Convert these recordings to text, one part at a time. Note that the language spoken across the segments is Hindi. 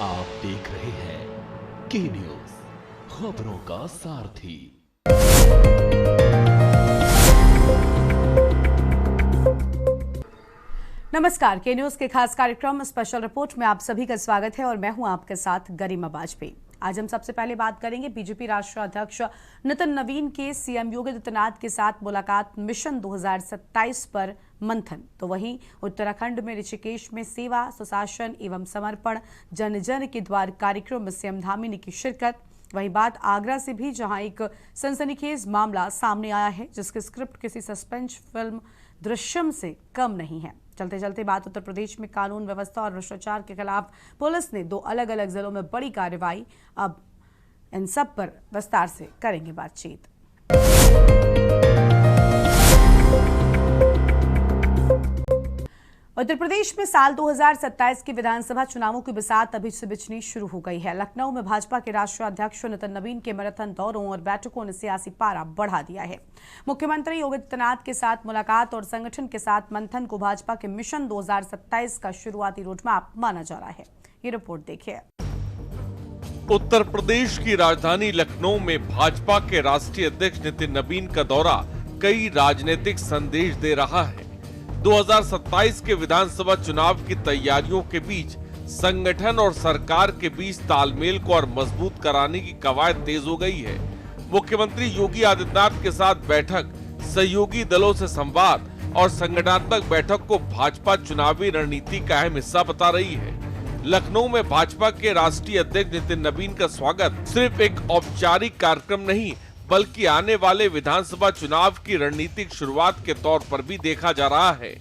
आप देख रहे हैं के न्यूज, खबरों का सारथी। नमस्कार, के न्यूज के खास कार्यक्रम स्पेशल रिपोर्ट में आप सभी का स्वागत है और मैं हूं आपके साथ गरिमा वाजपेयी। आज हम सबसे पहले बात करेंगे बीजेपी राष्ट्रीय अध्यक्ष नितिन नवीन के सीएम योगी आदित्यनाथ के साथ मुलाकात मिशन 2027 पर मंथन। तो वहीं उत्तराखंड में ऋषिकेश में सेवा, सुशासन एवं समर्पण जन जन के द्वार कार्यक्रम में सीएम धामी ने की शिरकत। वही बात आगरा से भी, जहां एक सनसनीखेज मामला सामने आया है जिसकी स्क्रिप्ट किसी सस्पेंस फिल्म दृश्यम से कम नहीं है। चलते चलते बात उत्तर प्रदेश में कानून व्यवस्था और भ्रष्टाचार के खिलाफ पुलिस ने 2 अलग अलग जिलों में बड़ी कार्रवाई। अब इन सब पर विस्तार से करेंगे बातचीत। उत्तर प्रदेश में साल 2027 के विधानसभा चुनावों की बिसात अभी से बिछनी शुरू हो गई है। लखनऊ में भाजपा के राष्ट्रीय अध्यक्ष नितिन नवीन के मैराथन दौरों और बैठकों ने सियासी पारा बढ़ा दिया है। मुख्यमंत्री योगी आदित्यनाथ के साथ मुलाकात और संगठन के साथ मंथन को भाजपा के मिशन 2027 का शुरुआती रोडमैप माना जा रहा है। ये रिपोर्ट देखिए। उत्तर प्रदेश की राजधानी लखनऊ में भाजपा के राष्ट्रीय अध्यक्ष नितिन नवीन का दौरा कई राजनीतिक संदेश दे रहा है। 2027 के विधानसभा चुनाव की तैयारियों के बीच संगठन और सरकार के बीच तालमेल को और मजबूत कराने की कवायद तेज हो गई है। मुख्यमंत्री योगी आदित्यनाथ के साथ बैठक, सहयोगी दलों से संवाद और संगठनात्मक बैठक को भाजपा चुनावी रणनीति का अहम हिस्सा बता रही है। लखनऊ में भाजपा के राष्ट्रीय अध्यक्ष नितिन नवीन का स्वागत सिर्फ एक औपचारिक कार्यक्रम नहीं, बल्कि आने वाले विधानसभा चुनाव की रणनीतिक शुरुआत के तौर पर भी देखा जा रहा है।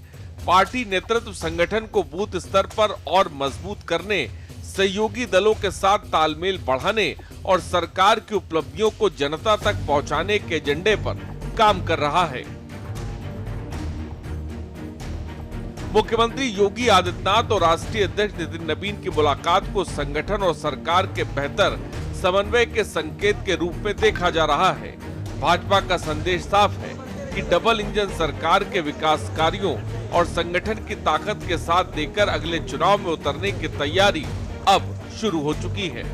पार्टी नेतृत्व संगठन को बूथ स्तर पर और मजबूत करने, सहयोगी दलों के साथ तालमेल बढ़ाने और सरकार की उपलब्धियों को जनता तक पहुंचाने के एजेंडे पर काम कर रहा है। मुख्यमंत्री योगी आदित्यनाथ और राष्ट्रीय अध्यक्ष नितिन नवीन की मुलाकात को संगठन और सरकार के बेहतर समन्वय के संकेत के रूप में देखा जा रहा है। भाजपा का संदेश साफ है कि डबल इंजन सरकार के विकास कार्यों और संगठन की ताकत के साथ देकर अगले चुनाव में उतरने की तैयारी अब शुरू हो चुकी है।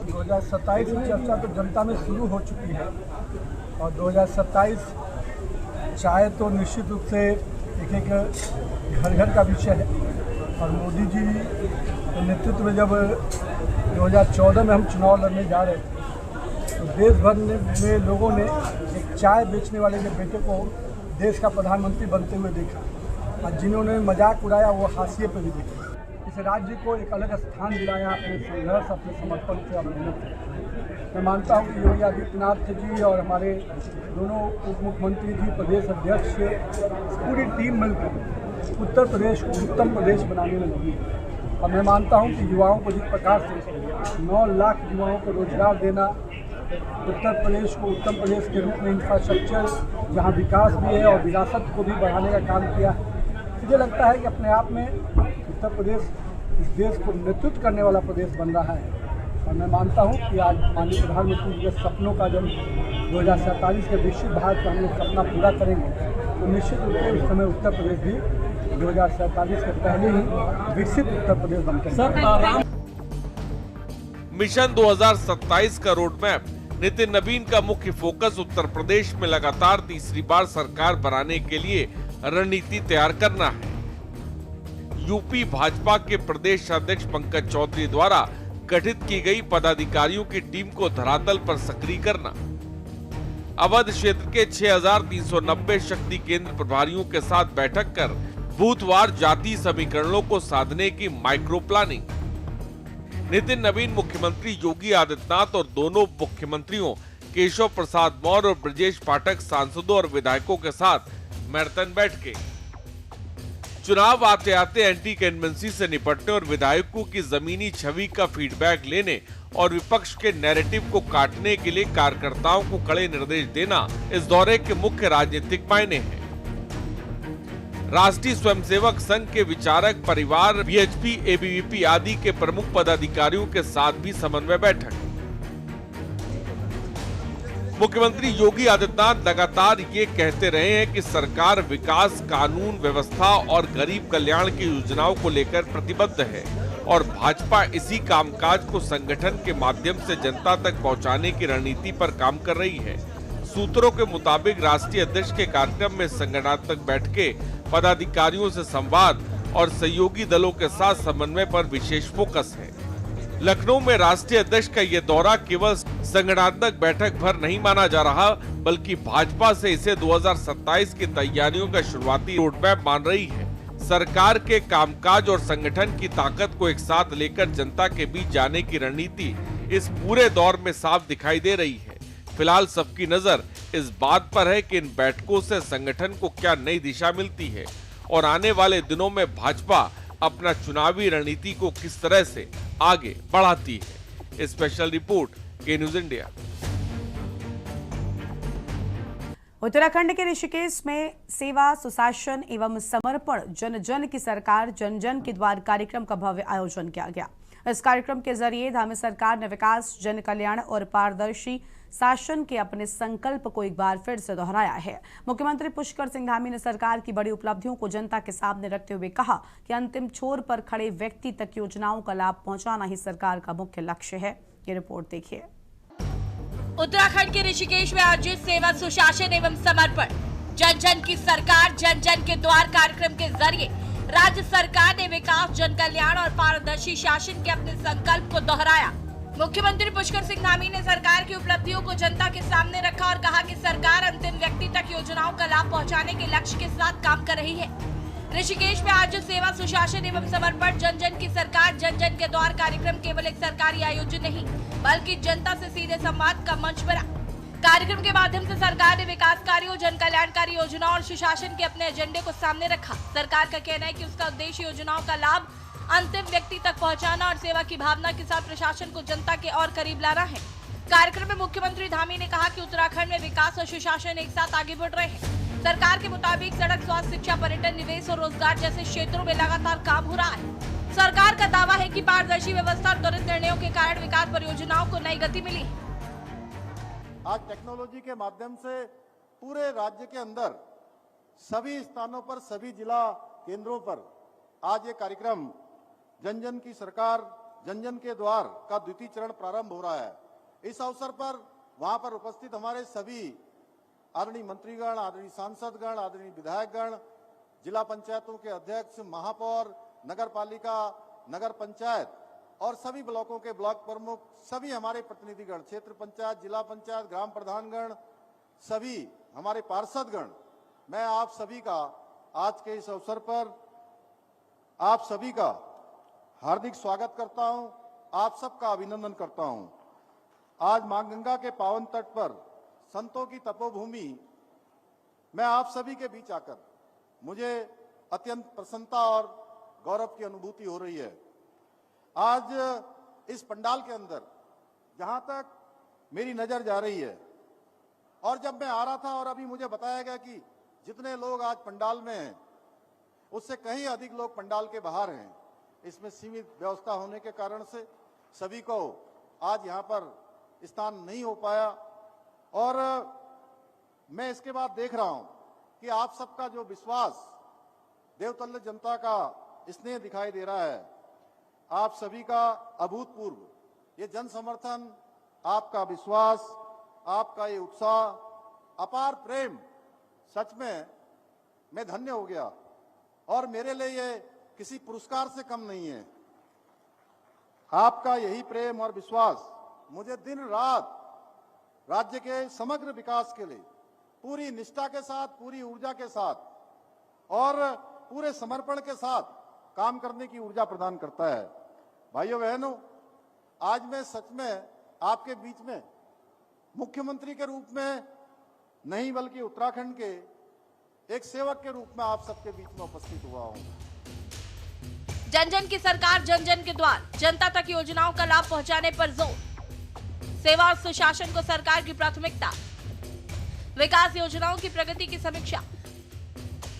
2027 की चर्चा तो जनता में शुरू हो चुकी है और 2027 चाहे तो निश्चित रूप से एक घर घर का विषय है। और मोदी जी के नेतृत्व में जब 2014 में हम चुनाव लड़ने जा रहे थे तो देश भर में लोगों ने एक चाय बेचने वाले के बेटे को देश का प्रधानमंत्री बनते हुए देखा और जिन्होंने मजाक उड़ाया वो हाशिए पर भी देखा। इस राज्य को एक अलग स्थान दिलाया अपने संघर्ष, अपने समर्पण से और मेहनत से। मैं मानता हूँ कि योगी आदित्यनाथ जी और हमारे दोनों उप मुख्यमंत्री जी, प्रदेश अध्यक्ष, पूरी टीम मिलकर उत्तर प्रदेश को उत्तम प्रदेश बनाने में लगी है। और मैं मानता हूं कि युवाओं को जिस प्रकार से 9 लाख युवाओं को रोजगार देना, उत्तर प्रदेश को उत्तम प्रदेश के रूप में इंफ्रास्ट्रक्चर जहां विकास भी है और विरासत को भी बढ़ाने का काम किया है, मुझे लगता है कि अपने आप में उत्तर प्रदेश इस देश को नेतृत्व करने वाला प्रदेश बन रहा है। और मैं मानता हूं कि आज माननीय प्रधानमंत्री जी के सपनों का जब 2047 के विकसित भारत का हम लोग सपना पूरा करेंगे तो निश्चित रूप से उस समय उत्तर प्रदेश भी 2047 के पहले ही विकसित उत्तर प्रदेश बनकर। मिशन 2027 का रोडमैप नितिन नवीन का मुख्य फोकस उत्तर प्रदेश में लगातार तीसरी बार सरकार बनाने के लिए रणनीति तैयार करना है। यूपी भाजपा के प्रदेश अध्यक्ष पंकज चौधरी द्वारा गठित की गई पदाधिकारियों की टीम को धरातल पर सक्रिय करना, अवध क्षेत्र के 6390 शक्ति केंद्र प्रभारियों के साथ बैठक कर बूथवार जाति समीकरणों को साधने की माइक्रो प्लानिंग। नितिन नवीन मुख्यमंत्री योगी आदित्यनाथ और दोनों मुख्यमंत्रियों केशव प्रसाद मौर्य और ब्रजेश पाठक सांसदों और विधायकों के साथ मैराथन बैठकें। चुनाव आते आते एंटी इनकम्बेंसी से निपटने और विधायकों की जमीनी छवि का फीडबैक लेने और विपक्ष के नैरेटिव को काटने के लिए कार्यकर्ताओं को कड़े निर्देश देना इस दौरे के मुख्य राजनीतिक मायने हैं। राष्ट्रीय स्वयंसेवक संघ के विचारक परिवार, बीएचपी, एबीवीपी आदि के प्रमुख पदाधिकारियों के साथ भी समन्वय बैठक। मुख्यमंत्री योगी आदित्यनाथ लगातार ये कहते रहे हैं कि सरकार विकास, कानून व्यवस्था और गरीब कल्याण की योजनाओं को लेकर प्रतिबद्ध है और भाजपा इसी कामकाज को संगठन के माध्यम से जनता तक पहुंचाने की रणनीति पर काम कर रही है। सूत्रों के मुताबिक राष्ट्रीय अध्यक्ष के कार्यक्रम में संगठनात्मक बैठकें, पदाधिकारियों से संवाद और सहयोगी दलों के साथ समन्वय पर विशेष फोकस है। लखनऊ में राष्ट्रीय अध्यक्ष का ये दौरा केवल संगठनात्मक बैठक भर नहीं माना जा रहा, बल्कि भाजपा से इसे 2027 की तैयारियों का शुरुआती रोडमैप मान रही है। सरकार के कामकाज और संगठन की ताकत को एक साथ लेकर जनता के बीच जाने की रणनीति इस पूरे दौर में साफ दिखाई दे रही है। फिलहाल सबकी नजर इस बात पर है कि इन बैठकों से संगठन को क्या नई दिशा मिलती है और आने वाले दिनों में भाजपा अपना चुनावी रणनीति को किस तरह से आगे बढ़ाती है। स्पेशल रिपोर्ट के न्यूज इंडिया। उत्तराखंड के ऋषिकेश में सेवा, सुशासन एवं समर्पण जन जन की सरकार जन जन के द्वार कार्यक्रम का भव्य आयोजन किया गया। इस कार्यक्रम के जरिए धामी सरकार ने विकास, जन कल्याण और पारदर्शी शासन के अपने संकल्प को एक बार फिर से दोहराया है। मुख्यमंत्री पुष्कर सिंह धामी ने सरकार की बड़ी उपलब्धियों को जनता के सामने रखते हुए कहा कि अंतिम छोर पर खड़े व्यक्ति तक योजनाओं का लाभ पहुंचाना ही सरकार का मुख्य लक्ष्य है। ये रिपोर्ट देखिए। उत्तराखंड के ऋषिकेश में आयोजित सेवा, सुशासन एवं समर्पण जन जन की सरकार जन जन के द्वार कार्यक्रम के जरिए राज्य सरकार ने विकास, जन कल्याण और पारदर्शी शासन के अपने संकल्प को दोहराया। मुख्यमंत्री पुष्कर सिंह धामी ने सरकार की उपलब्धियों को जनता के सामने रखा और कहा कि सरकार अंतिम व्यक्ति तक योजनाओं का लाभ पहुंचाने के लक्ष्य के साथ काम कर रही है। ऋषिकेश में आज सेवा, सुशासन एवं समर्पण जन जन की सरकार जन जन के द्वार कार्यक्रम केवल एक सरकारी आयोजन नहीं, बल्कि जनता से सीधे संवाद का मंच बना। कार्यक्रम के माध्यम से सरकार ने विकास कार्यों, जन कल्याणकारी योजनाओं और सुशासन के अपने एजेंडे को सामने रखा। सरकार का कहना है कि उसका उद्देश्य योजनाओं का लाभ अंतिम व्यक्ति तक पहुंचाना और सेवा की भावना के साथ प्रशासन को जनता के और करीब लाना है। कार्यक्रम में मुख्यमंत्री धामी ने कहा कि उत्तराखंड में विकास और सुशासन एक साथ आगे बढ़ रहे हैं। सरकार के मुताबिक सड़क, स्वास्थ्य, शिक्षा, पर्यटन, निवेश और रोजगार जैसे क्षेत्रों में लगातार काम हो रहा है। सरकार का दावा है कि पारदर्शी व्यवस्था और त्वरित निर्णयों के कारण विकास परियोजनाओं को नई गति मिली है। आज टेक्नोलॉजी के माध्यम से पूरे राज्य के अंदर सभी स्थानों पर, सभी जिला केंद्रों पर आज ये कार्यक्रम जन जन की सरकार जन जन के द्वार का द्वितीय चरण प्रारंभ हो रहा है। इस अवसर पर वहां पर उपस्थित हमारे सभी आदरणीय मंत्रीगण, आदरणीय सांसदगण, आदरणीय विधायकगण, जिला पंचायतों के अध्यक्ष, महापौर, नगर पालिका, नगर पंचायत और सभी ब्लॉकों के ब्लॉक प्रमुख, सभी हमारे प्रतिनिधिगण, क्षेत्र पंचायत, जिला पंचायत, ग्राम प्रधानगण, सभी हमारे पार्षदगण, मैं आप सभी का आज के इस अवसर पर आप सभी का हार्दिक स्वागत करता हूं, आप सबका अभिनंदन करता हूं। आज मां गंगा के पावन तट पर संतों की तपोभूमि में आप सभी के बीच आकर मुझे अत्यंत प्रसन्नता और गौरव की अनुभूति हो रही है। आज इस पंडाल के अंदर जहां तक मेरी नजर जा रही है और जब मैं आ रहा था और अभी मुझे बताया गया कि जितने लोग आज पंडाल में हैं उससे कहीं अधिक लोग पंडाल के बाहर हैं। इसमें सीमित व्यवस्था होने के कारण से सभी को आज यहाँ पर स्थान नहीं हो पाया और मैं इसके बाद देख रहा हूं कि आप सबका जो विश्वास, देवतल्य जनता का स्नेह दिखाई दे रहा है। आप सभी का अभूतपूर्व ये जन समर्थन, आपका विश्वास, आपका ये उत्साह, अपार प्रेम, सच में मैं धन्य हो गया और मेरे लिए ये किसी पुरस्कार से कम नहीं है। आपका यही प्रेम और विश्वास मुझे दिन रात राज्य के समग्र विकास के लिए पूरी निष्ठा के साथ, पूरी ऊर्जा के साथ और पूरे समर्पण के साथ काम करने की ऊर्जा प्रदान करता है। भाइयों बहनों, आज मैं सच में आपके बीच में मुख्यमंत्री के रूप में नहीं बल्कि उत्तराखंड के एक सेवक के रूप में आप सबके बीच में उपस्थित हुआ हूं। जन जन की सरकार जन जन के द्वार, जनता तक योजनाओं का लाभ पहुंचाने पर जोर। सेवा और सुशासन को सरकार की प्राथमिकता। विकास योजनाओं की प्रगति की समीक्षा।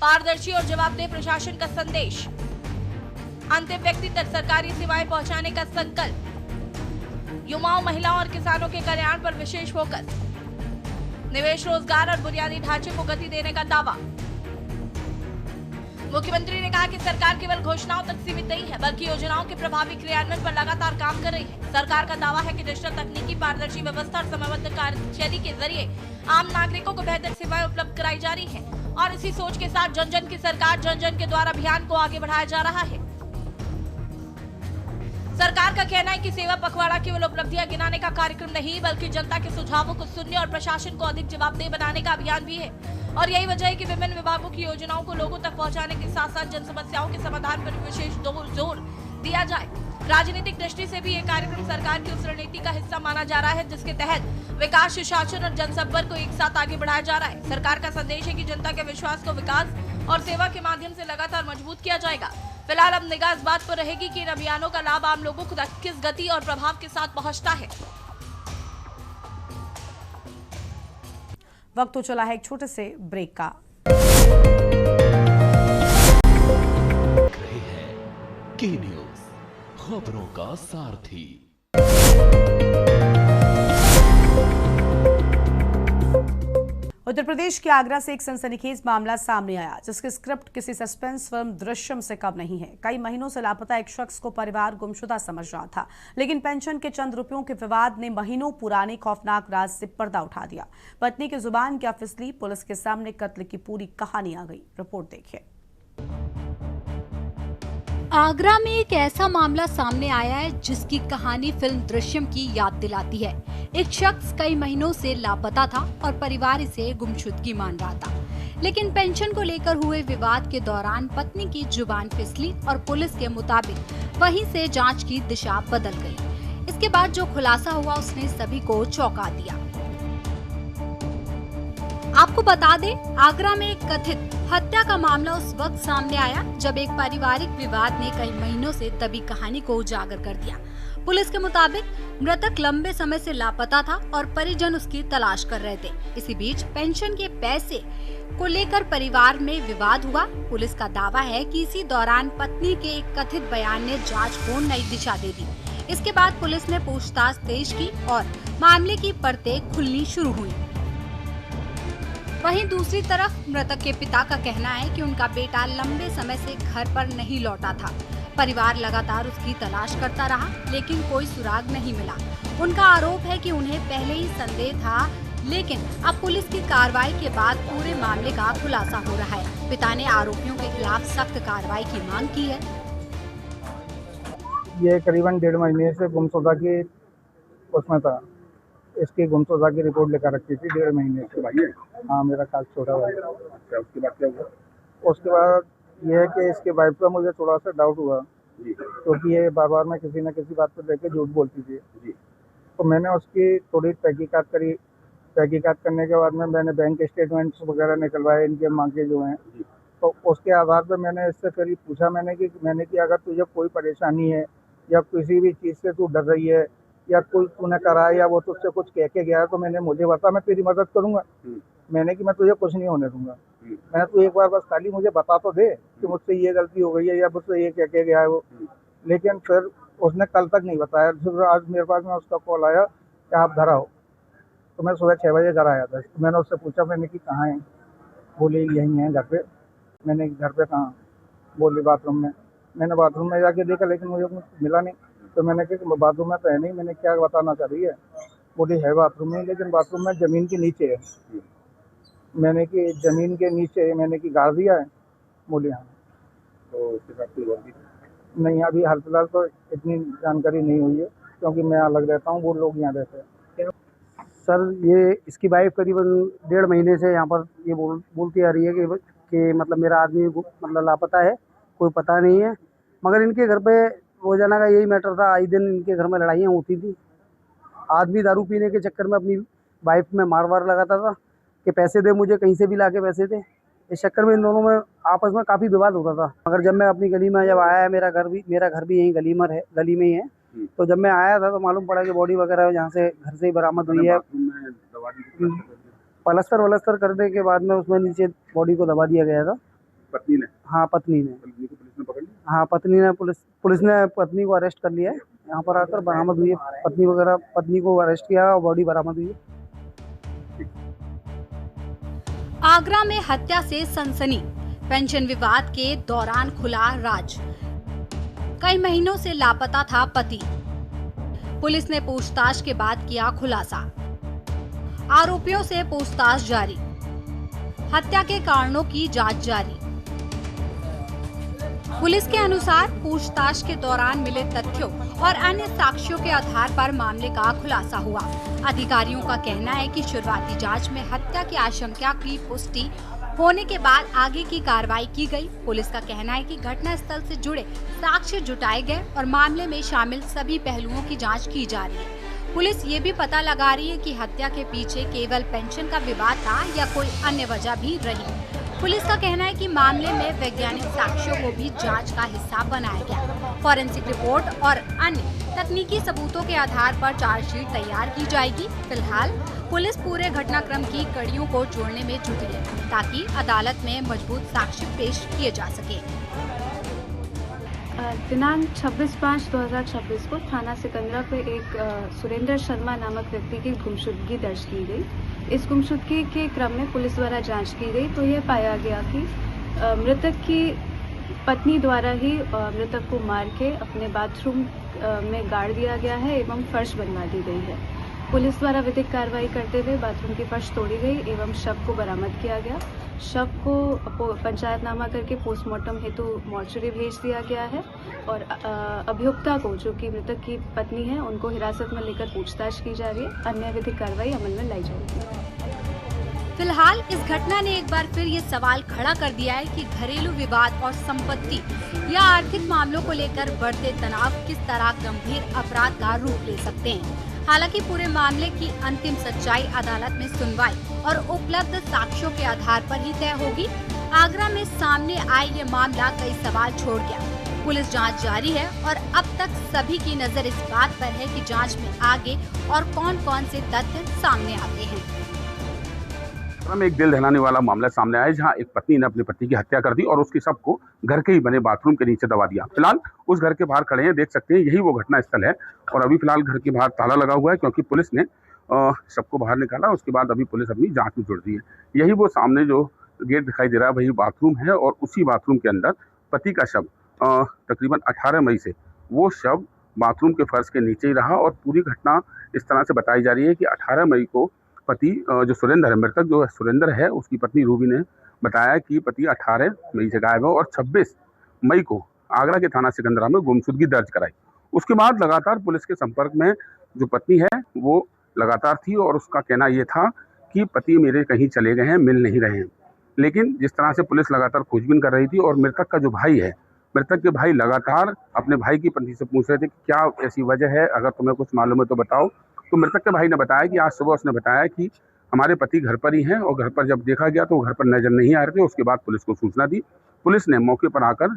पारदर्शी और जवाबदेह प्रशासन का संदेश। अंतिम व्यक्ति तक सरकारी सेवाएं पहुंचाने का संकल्प। युवाओं, महिलाओं और किसानों के कल्याण पर विशेष फोकस। निवेश, रोजगार और बुनियादी ढांचे को गति देने का दावा। मुख्यमंत्री ने कहा कि सरकार केवल घोषणाओं तक सीमित नहीं है, बल्कि योजनाओं के प्रभावी क्रियान्वयन पर लगातार काम कर रही है। सरकार का दावा है कि डिजिटल तकनीकी, पारदर्शी व्यवस्था और समयबद्ध कार्यशैली के जरिए आम नागरिकों को बेहतर सेवाएं उपलब्ध कराई जा रही है और इसी सोच के साथ जन जन की सरकार, जन जन के द्वार अभियान को आगे बढ़ाया जा रहा है। सरकार का कहना है कि सेवा पखवाड़ा केवल उपलब्धियां गिनाने का कार्यक्रम नहीं, बल्कि जनता के सुझावों को सुनने और प्रशासन को अधिक जवाबदेह बनाने का अभियान भी है। और यही वजह है कि विभिन्न विभागों की योजनाओं को लोगों तक पहुंचाने के साथ साथ जन समस्याओं के समाधान पर विशेष जोर दिया जाए। राजनीतिक दृष्टि से भी ये कार्यक्रम सरकार की उस रणनीति का हिस्सा माना जा रहा है जिसके तहत विकास, सुशासन और जनसंपर्क को एक साथ आगे बढ़ाया जा रहा है। सरकार का संदेश है कि जनता के विश्वास को विकास और सेवा के माध्यम से लगातार मजबूत किया जाएगा। फिलहाल अब निगाह इस बात पर रहेगी कि इन अभियानों का लाभ आम लोगों को किस गति और प्रभाव के साथ पहुंचता है। वक्त तो चला है एक छोटे से ब्रेक का। रहे हैं के न्यूज़, खबरों का सारथी। उत्तर प्रदेश के आगरा से एक सनसनीखेज मामला सामने आया जिसकी स्क्रिप्ट किसी सस्पेंस फिल्म दृश्यम से कम नहीं है। कई महीनों से लापता एक शख्स को परिवार गुमशुदा समझ रहा था, लेकिन पेंशन के चंद रुपयों के विवाद ने महीनों पुराने खौफनाक राज से पर्दा उठा दिया। पत्नी की जुबान क्या फिसली, पुलिस के सामने कत्ल की पूरी कहानी आ गई। रिपोर्ट देखिए। आगरा में एक ऐसा मामला सामने आया है जिसकी कहानी फिल्म दृश्यम की याद दिलाती है। एक शख्स कई महीनों से लापता था और परिवार इसे गुमशुदगी मान रहा था, लेकिन पेंशन को लेकर हुए विवाद के दौरान पत्नी की जुबान फिसली और पुलिस के मुताबिक वहीं से जांच की दिशा बदल गई। इसके बाद जो खुलासा हुआ उसने सभी को चौंका दिया। आपको बता दें, आगरा में एक कथित हत्या का मामला उस वक्त सामने आया जब एक पारिवारिक विवाद ने कई महीनों से दबी कहानी को उजागर कर दिया। पुलिस के मुताबिक मृतक लंबे समय से लापता था और परिजन उसकी तलाश कर रहे थे। इसी बीच पेंशन के पैसे को लेकर परिवार में विवाद हुआ। पुलिस का दावा है कि इसी दौरान पत्नी के एक कथित बयान ने जांच को नई दिशा दे दी। इसके बाद पुलिस ने पूछताछ तेज की और मामले की परतें खुलनी शुरू हुई। वहीं दूसरी तरफ मृतक के पिता का कहना है कि उनका बेटा लंबे समय से घर पर नहीं लौटा था। परिवार लगातार उसकी तलाश करता रहा, लेकिन कोई सुराग नहीं मिला। उनका आरोप है कि उन्हें पहले ही संदेह था, लेकिन अब पुलिस की कार्रवाई के बाद पूरे मामले का खुलासा हो रहा है। पिता ने आरोपियों के खिलाफ सख्त कार्रवाई की मांग की है। ये करीबन 1.5 महीने से गुमशुदा की उसमें था। इसकी गुमशुदा की रिपोर्ट लेकर रखी थी 1.5 महीने से। भाई है? हाँ, मेरा खास छोटा भाई। अच्छा, उसके बाद क्या हुआ? उसके बाद ये है कि इसके वाइफ का मुझे थोड़ा सा डाउट हुआ क्योंकि ये बार बार में किसी न किसी बात पर लेके झूठ बोलती थी। तो मैंने उसकी थोड़ी तहकीकात करी। तहकीकात करने के बाद में मैंने बैंक स्टेटमेंट्स वगैरह निकलवाए, इनके मांगे जो हैं। तो उसके आधार पर मैंने इससे फिर पूछा मैंने कि अगर तुझे कोई परेशानी है या किसी भी चीज़ से तू डर रही है या कोई तूने करा है या वो तुझसे कुछ कह के गया है तो मुझे बता, मैं तेरी मदद करूँगा। मैंने कि मैं तुझे कुछ नहीं होने दूंगा। मैंने तू एक बार बस खाली मुझे बता तो दे कि मुझसे ये गलती हो गई है या मुझसे ये कह के गया है वो। लेकिन फिर उसने कल तक नहीं बताया। फिर आज मेरे पास में उसका कॉल आया कि आप घर आओ। तो मैं सुबह 6 बजे घर आया था। तो मैंने उससे पूछा, मैंने कि कहाँ है? बोले यहीं है घर पे। मैंने घर पे कहाँ? बोली बाथरूम में। मैंने बाथरूम में जाके देखा लेकिन मुझे कुछ मिला नहीं। तो मैंने कहा बाथरूम में तो है नहीं। मैंने क्या बताना चाह रही है? बोली है बाथरूम में, लेकिन बाथरूम में ज़मीन के नीचे है। मैंने कि ज़मीन के नीचे, मैंने कि गाड़ दिया है? बोली हाँ। तो उसके साथ कोई और भी नहीं, अभी हाल फिलहाल तो इतनी जानकारी नहीं हुई है क्योंकि मैं अलग रहता हूँ, वो लोग यहाँ रहते हैं। सर, ये इसकी वाइफ करीबन 1.5 महीने से यहाँ पर ये बोलती आ रही है कि मतलब मेरा आदमी मतलब लापता है, कोई पता नहीं है। मगर इनके घर पे रोजाना का यही मैटर था। आए दिन इनके घर में लड़ाइयाँ होती थी। आदमी दारू पीने के चक्कर में अपनी वाइफ में मार लगाता था कि पैसे दे मुझे, कहीं से भी लाके पैसे दे। इस चक्कर में इन दोनों में आपस में काफ़ी विवाद होता था। मगर जब मैं अपनी गली में जब आया, मेरा घर भी यहीं गली में ही है। तो जब मैं आया था तो मालूम पड़ा कि बॉडी वगैरह यहाँ से घर से ही बरामद हुई है। पलस्तर करने के बाद में उसमें नीचे बॉडी को दबा दिया गया था। पत्नी ने? हाँ, पत्नी ने। पुलिस ने पकड़ लिया? हाँ, पुलिस ने पत्नी को अरेस्ट कर लिया है। यहाँ पर आकर बरामद हुई है पत्नी को अरेस्ट किया और बॉडी बरामद हुई है। आगरा में हत्या से सनसनी, पेंशन विवाद के दौरान खुला राज। कई महीनों से लापता था पति। पुलिस ने पूछताछ के बाद किया खुलासा। आरोपियों से पूछताछ जारी। हत्या के कारणों की जांच जारी। पुलिस के अनुसार पूछताछ के दौरान मिले तथ्यों और अन्य साक्ष्यों के आधार पर मामले का खुलासा हुआ। अधिकारियों का कहना है कि शुरुआती जांच में हत्या की आशंका की पुष्टि होने के बाद आगे की कार्रवाई की गई। पुलिस का कहना है कि घटना स्थल से जुड़े साक्ष्य जुटाए गए और मामले में शामिल सभी पहलुओं की जांच की जा रही है। पुलिस ये भी पता लगा रही है कि हत्या के पीछे केवल पेंशन का विवाद था या कोई अन्य वजह भी रही। पुलिस का कहना है कि मामले में वैज्ञानिक साक्ष्यों को भी जांच का हिस्सा बनाया गया। फॉरेंसिक रिपोर्ट और अन्य तकनीकी सबूतों के आधार पर चार्जशीट तैयार की जाएगी। फिलहाल पुलिस पूरे घटनाक्रम की कड़ियों को जोड़ने में जुटी है ताकि अदालत में मजबूत साक्ष्य पेश किए जा सके। दिनांक 26/5/2026 को थाना सिकंदरा पे एक सुरेंद्र शर्मा नामक व्यक्ति की गुमशुदगी दर्ज की गई। इस गुमशुदगी के क्रम में पुलिस द्वारा जांच की गई तो यह पाया गया कि मृतक की पत्नी द्वारा ही मृतक को मार के अपने बाथरूम में गाड़ दिया गया है एवं फर्श बनवा दी गई है। पुलिस द्वारा विधिक कार्रवाई करते हुए बाथरूम की फर्श तोड़ी गई एवं शव को बरामद किया गया। शव को पंचायतनामा करके पोस्टमार्टम हेतु मॉर्चरी भेज दिया गया है और अभियुक्ता को, जो कि मृतक की पत्नी है, उनको हिरासत में लेकर पूछताछ की जा रही है। अन्य विधिक कार्रवाई अमल में लाई जाएगी। फिलहाल इस घटना ने एक बार फिर ये सवाल खड़ा कर दिया है कि घरेलू विवाद और संपत्ति या आर्थिक मामलों को लेकर बढ़ते तनाव किस तरह गंभीर अपराध का रूप ले सकते हैं। हालांकि पूरे मामले की अंतिम सच्चाई अदालत में सुनवाई और उपलब्ध साक्ष्यों के आधार पर ही तय होगी। आगरा में सामने आए ये मामला कई सवाल छोड़ गया। पुलिस जांच जारी है और अब तक सभी की नजर इस बात पर है कि जांच में आगे और कौन-कौन से तथ्य सामने आते हैं। में एक दिल दहलाने वाला मामला सामने आया जहां एक पत्नी ने अपने पति की हत्या कर दी और उसके शव को घर के ही बने बाथरूम के नीचे दबा दिया। फिलहाल उस घर के बाहर खड़े हैं, देख सकते हैं यही वो घटना स्थल है और अभी फिलहाल घर के बाहर ताला लगा हुआ है क्योंकि पुलिस ने शव को बाहर निकाला। उसके बाद अभी पुलिस अपनी जांच में जुड़ दी है। यही वो सामने जो गेट दिखाई दे रहा है वही बाथरूम है और उसी बाथरूम के अंदर पति का शव तकरीबन 18 मई से वो शव बाथरूम के फर्श के नीचे ही रहा और पूरी घटना इस तरह से बताई जा रही है कि 18 मई को पति जो सुरेंद्र है, मृतक जो सुरेंद्र है, उसकी पत्नी रूबी ने बताया कि पति 18 मई से गायब है और 26 मई को आगरा के थाना सिकंदरा में गुमशुदगी दर्ज कराई। उसके बाद लगातार पुलिस के संपर्क में जो पत्नी है वो लगातार थी और उसका कहना ये था कि पति मेरे कहीं चले गए हैं, मिल नहीं रहे हैं। लेकिन जिस तरह से पुलिस लगातार खोजबीन कर रही थी और मृतक का जो भाई है, मृतक के भाई लगातार अपने भाई की पत्नी से पूछ रहे थे कि क्या ऐसी वजह है, अगर तुम्हें कुछ मालूम है तो बताओ। तो मृतक के भाई ने बताया कि आज सुबह उसने बताया कि हमारे पति घर पर ही हैं और घर पर जब देखा गया तो वो घर पर नजर नहीं आ रहे थे। उसके बाद पुलिस को सूचना दी। पुलिस ने मौके पर आकर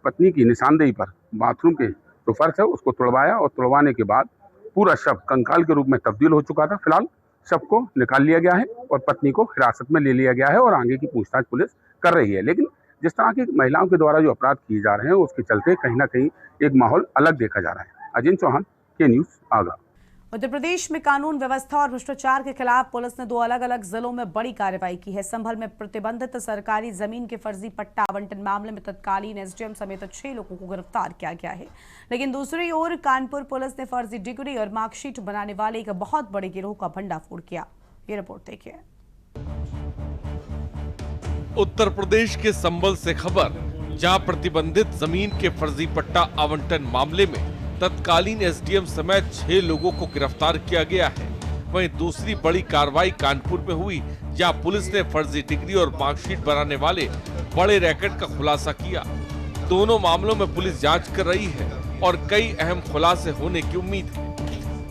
पत्नी की निशानदेही पर बाथरूम के जो फर्श है उसको तोड़वाया और तोड़वाने के बाद पूरा शव कंकाल के रूप में तब्दील हो चुका था। फिलहाल शव को निकाल लिया गया है और पत्नी को हिरासत में ले लिया गया है और आगे की पूछताछ पुलिस कर रही है। लेकिन जिस तरह की महिलाओं के द्वारा जो अपराध किए जा रहे हैं उसके चलते कहीं ना कहीं एक माहौल अलग देखा जा रहा है। अजिन चौहान, के न्यूज, आगरा। उत्तर प्रदेश में कानून व्यवस्था और भ्रष्टाचार के खिलाफ पुलिस ने 2 अलग-अलग जिलों में बड़ी कार्रवाई की है। संभल में प्रतिबंधित सरकारी जमीन के फर्जी पट्टा आवंटन मामले में तत्कालीन एसडीएम समेत 6 लोगों को गिरफ्तार किया गया है। लेकिन दूसरी ओर कानपुर पुलिस ने फर्जी डिग्री और मार्कशीट बनाने वाले एक बहुत बड़े गिरोह का भंडाफोड़ किया। ये रिपोर्ट देखिए। उत्तर प्रदेश के संभल से खबर, जहां प्रतिबंधित जमीन के फर्जी पट्टा आवंटन मामले में तत्कालीन एसडीएम समेत 6 लोगों को गिरफ्तार किया गया है। वहीं दूसरी बड़ी कार्रवाई कानपुर में हुई, जहां पुलिस ने फर्जी डिग्री और मार्कशीट बनाने वाले बड़े रैकेट का खुलासा किया। दोनों मामलों में पुलिस जांच कर रही है और कई अहम खुलासे होने की उम्मीद है।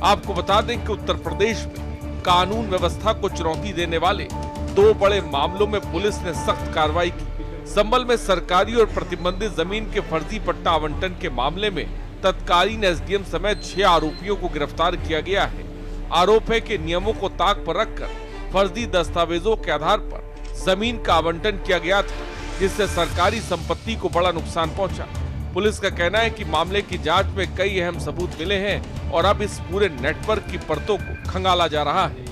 आपको बता दें कि उत्तर प्रदेश में कानून व्यवस्था को चुनौती देने वाले 2 बड़े मामलों में पुलिस ने सख्त कार्रवाई की। संभल में सरकारी और प्रतिबंधित जमीन के फर्जी पट्टा आवंटन के मामले में तत्कालीन एसडीएम समेत 6 आरोपियों को गिरफ्तार किया गया है। आरोप है कि नियमों को ताक पर रखकर फर्जी दस्तावेजों के आधार पर जमीन का आवंटन किया गया था, जिससे सरकारी संपत्ति को बड़ा नुकसान पहुंचा। पुलिस का कहना है कि मामले की जांच में कई अहम सबूत मिले हैं और अब इस पूरे नेटवर्क की परतों को खंगाला जा रहा है।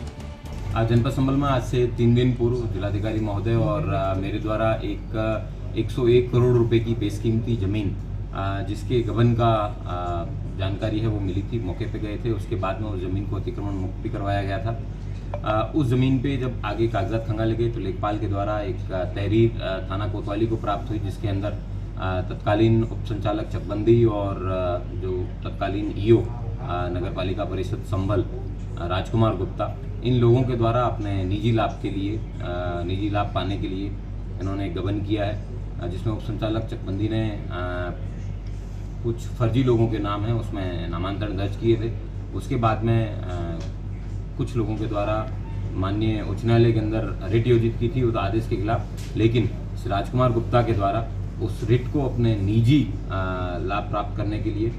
आज जनपद संभल में आज से 3 दिन पूर्व जिलाधिकारी महोदय और मेरे द्वारा एक 101 करोड़ रुपए की बेशकीमती ज़मीन जिसके गबन का जानकारी है वो मिली थी। मौके पे गए थे, उसके बाद में उस ज़मीन को अतिक्रमण मुक्त भी करवाया गया था। उस ज़मीन पे जब आगे कागजात खंगाले गए तो लेखपाल के द्वारा एक तहरीर थाना कोतवाली को प्राप्त हुई, जिसके अंदर तत्कालीन उप संचालक चकबंदी और जो तत्कालीन ईओ नगर पालिका परिषद संभल राजकुमार गुप्ता, इन लोगों के द्वारा अपने निजी लाभ के लिए, निजी लाभ पाने के लिए इन्होंने गबन किया है, जिसमें उप संचालक चकबंदी ने कुछ फर्जी लोगों के नाम हैं उसमें नामांतरण दर्ज किए थे। उसके बाद में कुछ लोगों के द्वारा माननीय उच्च न्यायालय के अंदर रिट योजित की थी उस आदेश के खिलाफ, लेकिन राजकुमार गुप्ता के द्वारा उस रिट को अपने निजी लाभ प्राप्त करने के लिए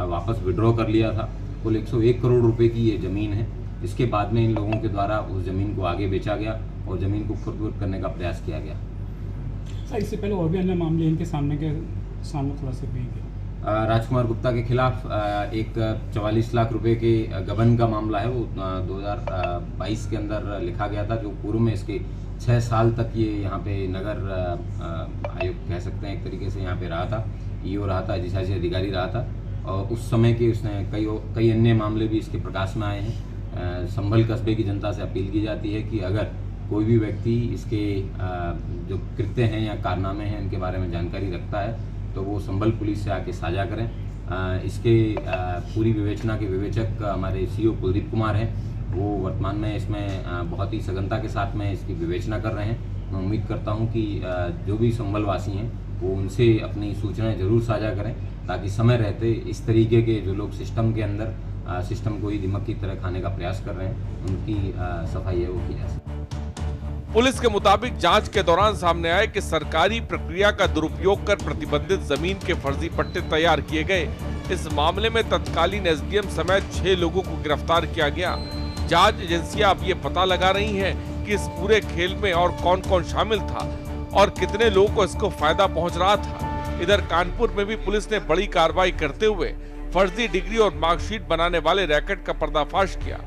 वापस विड्रॉ कर लिया था। कुल 101 करोड़ रुपए की ये ज़मीन है। इसके बाद में इन लोगों के द्वारा उस ज़मीन को आगे बेचा गया और ज़मीन को खुर्द करने का प्रयास किया गया। सर, इससे पहले और भी अन्य मामले इनके सामने थोड़ा सा भी राजकुमार गुप्ता के खिलाफ एक 44 लाख रुपए के गबन का मामला है, वो 2022 के अंदर लिखा गया था, जो पूर्व में इसके 6 साल तक ये यहाँ पे नगर आयुक्त कह सकते हैं एक तरीके से यहाँ पे रहा था, ईओ रहा था, अधिशासी अधिकारी रहा था। और उस समय के उसने कई अन्य मामले भी इसके प्रकाश में आए हैं। संभल कस्बे की जनता से अपील की जाती है कि अगर कोई भी व्यक्ति इसके जो कृत्य हैं या कारनामे हैं इनके बारे में जानकारी रखता है तो वो संभल पुलिस से आके साझा करें। इसके पूरी विवेचना के विवेचक हमारे सीओ कुलदीप कुमार हैं, वो वर्तमान में इसमें बहुत ही सघनता के साथ में इसकी विवेचना कर रहे हैं। मैं उम्मीद करता हूं कि जो भी संभल वासी हैं वो उनसे अपनी सूचनाएं जरूर साझा करें, ताकि समय रहते इस तरीके के जो लोग सिस्टम के अंदर सिस्टम को ही दिमाग की तरह खाने का प्रयास कर रहे हैं, उनकी सफाई है वो की जा सके। पुलिस के मुताबिक जांच के दौरान सामने आए कि सरकारी प्रक्रिया का दुरुपयोग कर प्रतिबंधित जमीन के फर्जी पट्टे तैयार किए गए। इस मामले में तत्कालीन एसडीएम समेत 6 लोगों को गिरफ्तार किया गया। जांच एजेंसियां अब ये पता लगा रही हैं कि इस पूरे खेल में और कौन कौन शामिल था और कितने लोगों को इसको फायदा पहुंच रहा था। इधर कानपुर में भी पुलिस ने बड़ी कार्रवाई करते हुए फर्जी डिग्री और मार्कशीट बनाने वाले रैकेट का पर्दाफाश किया।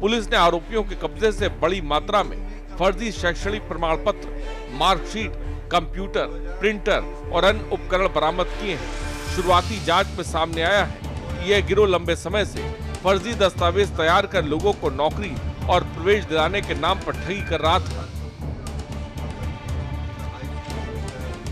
पुलिस ने आरोपियों के कब्जे से बड़ी मात्रा में फर्जी शैक्षणिक प्रमाण पत्र, मार्कशीट, कंप्यूटर, प्रिंटर और अन्य उपकरण बरामद किए हैं। शुरुआती जांच में सामने आया है कि यह गिरोह लंबे समय से फर्जी दस्तावेज तैयार कर लोगों को नौकरी और प्रवेश दिलाने के नाम पर ठगी कर रहा था।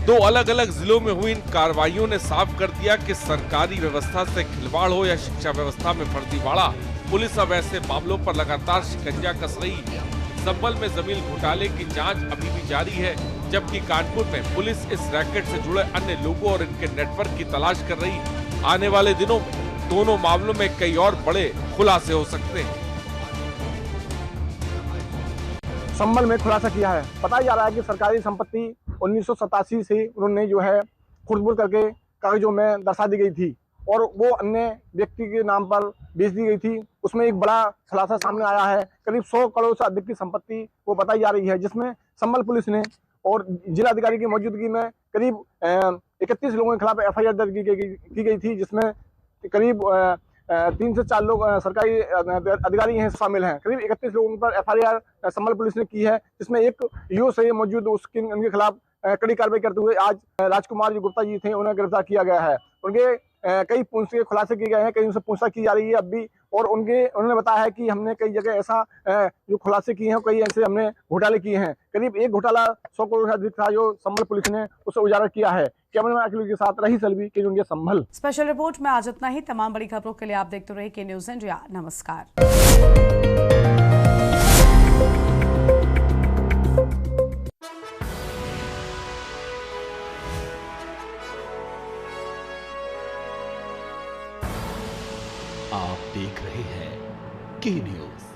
2 अलग-अलग जिलों में हुई इन कार्रवाइयों ने साफ कर दिया कि सरकारी व्यवस्था से खिलवाड़ हो या शिक्षा व्यवस्था में फर्जीवाड़ा, पुलिस अब ऐसे मामलों पर लगातार शिकंजा कस रही है। संभल में जमीन घोटाले की जांच अभी भी जारी है, जबकि कानपुर में पुलिस इस रैकेट से जुड़े अन्य लोगों और इनके नेटवर्क की तलाश कर रही है। आने वाले दिनों में दोनों मामलों में कई और बड़े खुलासे हो सकते हैं। संभल में खुलासा किया है। बताया जा रहा है कि सरकारी संपत्ति 1987 से उन्होंने जो है खुर्द करके कागजों में दर्शा दी गई थी और वो अन्य व्यक्ति के नाम पर बेच दी गई थी। उसमें एक बड़ा खुलासा सामने आया है। करीब 100 करोड़ से अधिक की संपत्ति वो बताई जा रही है, जिसमें संभल पुलिस ने और जिलाधिकारी की मौजूदगी में करीब 31 लोगों के खिलाफ एफआईआर दर्ज की गई थी, जिसमें करीब 3 से 4 लोग सरकारी अधिकारी हैं शामिल हैं। करीब 31 लोगों पर एफआईआर संभल पुलिस ने की है, जिसमें एक ईओ से मौजूद उनके खिलाफ कड़ी कार्रवाई करते हुए आज राजकुमार गुप्ता जी थे, उन्हें गिरफ्तार किया गया है। उनके कई पूछताछ खुलासे किए गए हैं, कई उनसे पूछताछ की जा रही है अब भी, और उन्होंने बताया है कि हमने कई जगह ऐसा जो खुलासे किए हैं, कई ऐसे हमने घोटाले किए हैं। करीब एक घोटाला 100 करोड़ से अधिक था जो संभल पुलिस ने उसे उजागर किया है। कैमरामैन अखिल के साथ रही सलवी के इंडिया संभल। स्पेशल रिपोर्ट में आज इतना ही। तमाम बड़ी खबरों के लिए आप देखते रहिए के न्यूज़ इंडिया। नमस्कार। आप देख रहे हैं के न्यूज़।